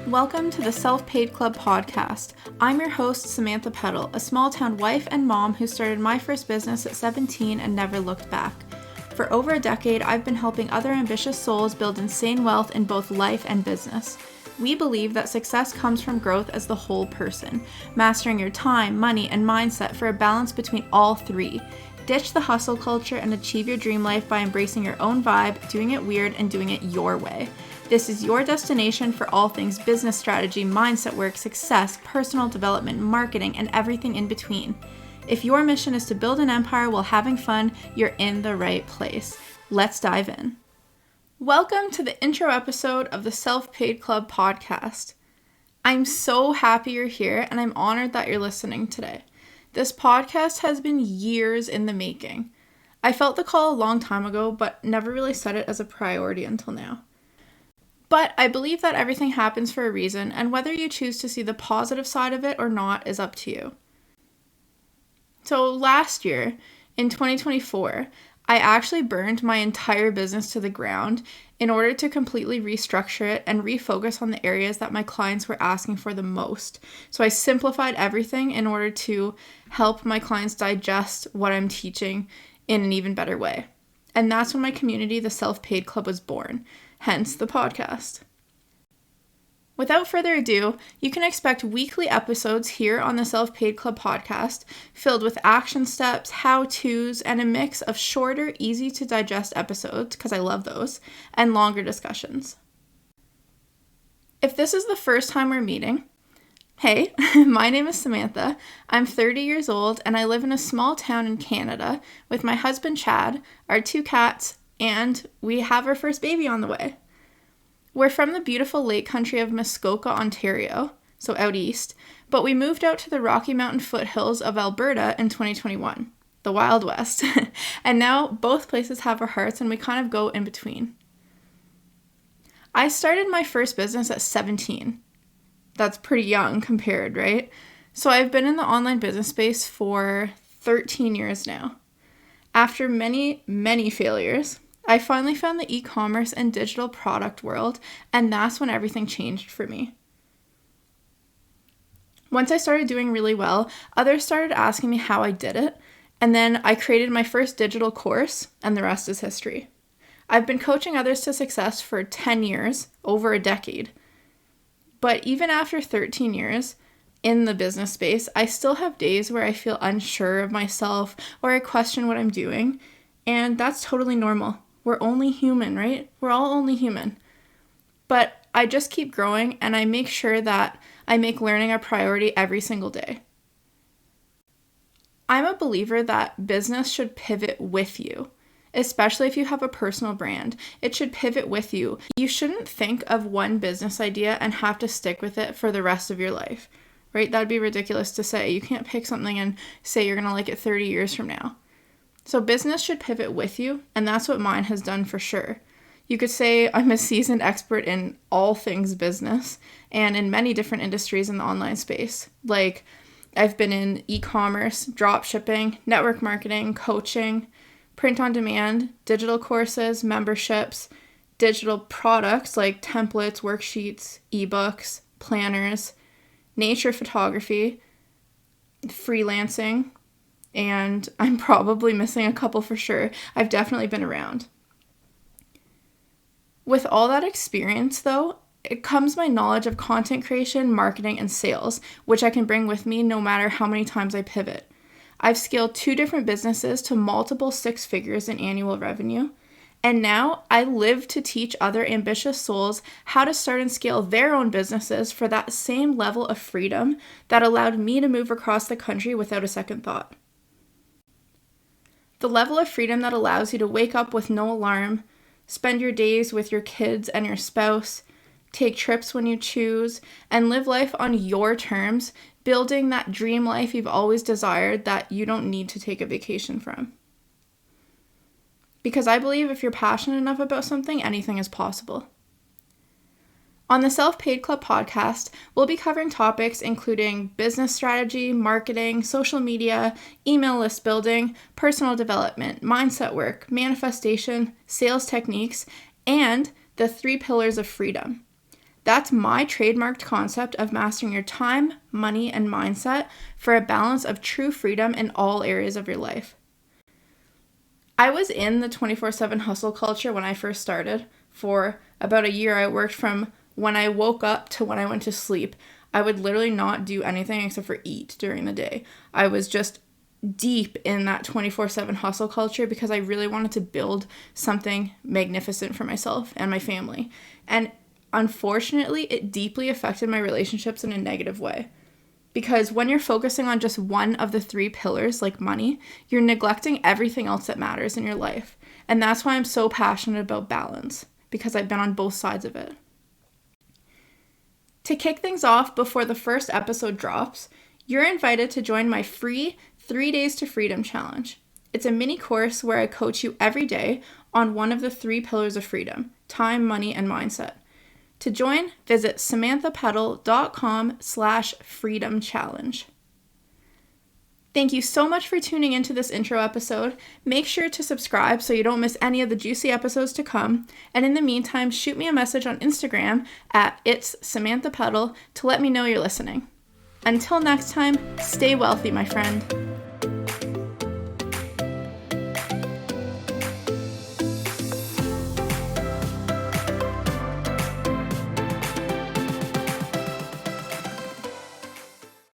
Welcome to the Self-Paid Club podcast. I'm your host, Samantha Peddle, a small-town wife and mom who started my first business at 17 and never looked back. For over a decade, I've been helping other ambitious souls build insane wealth in both life and business. We believe that success comes from growth as the whole person, mastering your time, money, and mindset for a balance between all three. Ditch the hustle culture and achieve your dream life by embracing your own vibe, doing it weird, and doing it your way. This is your destination for all things business strategy, mindset work, success, personal development, marketing, and everything in between. If your mission is to build an empire while having fun, you're in the right place. Let's dive in. Welcome to the intro episode of the Self-Paid Club podcast. I'm so happy you're here, and I'm honored that you're listening today. This podcast has been years in the making. I felt the call a long time ago, but never really set it as a priority until now. But I believe that everything happens for a reason, and whether you choose to see the positive side of it or not is up to you. So last year, in 2024, I actually burned my entire business to the ground in order to completely restructure it and refocus on the areas that my clients were asking for the most. So I simplified everything in order to help my clients digest what I'm teaching in an even better way. And that's when my community, the Self-Paid Club, was born. Hence the podcast. Without further ado, you can expect weekly episodes here on the Self-Paid Club podcast filled with action steps, how-tos, and a mix of shorter, easy-to-digest episodes, because I love those, and longer discussions. If this is the first time we're meeting, hey, my name is Samantha. I'm 30 years old, and I live in a small town in Canada with my husband Chad, our 2 cats, and we have our first baby on the way. We're from the beautiful lake country of Muskoka, Ontario, so out east, but we moved out to the Rocky Mountain foothills of Alberta in 2021, the Wild West, and now both places have our hearts and we kind of go in between. I started my first business at 17. That's pretty young compared, right? So I've been in the online business space for 13 years now. After many, many failures, I finally found the e-commerce and digital product world, and that's when everything changed for me. Once I started doing really well, others started asking me how I did it, and then I created my first digital course, and the rest is history. I've been coaching others to success for 10 years, over a decade. But even after 13 years in the business space, I still have days where I feel unsure of myself or I question what I'm doing, and that's totally normal. We're only human, right? We're all only human. But I just keep growing and I make sure that I make learning a priority every single day. I'm a believer that business should pivot with you, especially if you have a personal brand. It should pivot with you. You shouldn't think of one business idea and have to stick with it for the rest of your life, right? That'd be ridiculous to say. You can't pick something and say you're going to like it 30 years from now. So business should pivot with you, and that's what mine has done for sure. You could say I'm a seasoned expert in all things business and in many different industries in the online space. Like I've been in e-commerce, drop shipping, network marketing, coaching, print on demand, digital courses, memberships, digital products like templates, worksheets, ebooks, planners, nature photography, freelancing, and I'm probably missing a couple for sure. I've definitely been around. With all that experience, though, it comes my knowledge of content creation, marketing, and sales, which I can bring with me no matter how many times I pivot. I've scaled 2 different businesses to multiple 6 figures in annual revenue, and now I live to teach other ambitious souls how to start and scale their own businesses for that same level of freedom that allowed me to move across the country without a second thought. The level of freedom that allows you to wake up with no alarm, spend your days with your kids and your spouse, take trips when you choose, and live life on your terms, building that dream life you've always desired that you don't need to take a vacation from. Because I believe if you're passionate enough about something, anything is possible. On the Self-Paid Club podcast, we'll be covering topics including business strategy, marketing, social media, email list building, personal development, mindset work, manifestation, sales techniques, and the 3 pillars of freedom. That's my trademarked concept of mastering your time, money, and mindset for a balance of true freedom in all areas of your life. I was in the 24/7 hustle culture when I first started. For about a year, I worked from when I woke up to when I went to sleep. I would literally not do anything except for eat during the day. I was just deep in that 24/7 hustle culture because I really wanted to build something magnificent for myself and my family. And unfortunately, it deeply affected my relationships in a negative way. Because when you're focusing on just one of the 3 pillars, like money, you're neglecting everything else that matters in your life. And that's why I'm so passionate about balance, because I've been on both sides of it. To kick things off before the first episode drops, you're invited to join my free 3 Days to Freedom challenge. It's a mini course where I coach you every day on one of the 3 pillars of freedom: time, money, and mindset. To join, visit samanthapeddle.com/freedom challenge. Thank you so much for tuning into this intro episode. Make sure to subscribe so you don't miss any of the juicy episodes to come. And in the meantime, shoot me a message on Instagram at @itssamanthapeddle to let me know you're listening. Until next time, stay wealthy, my friend.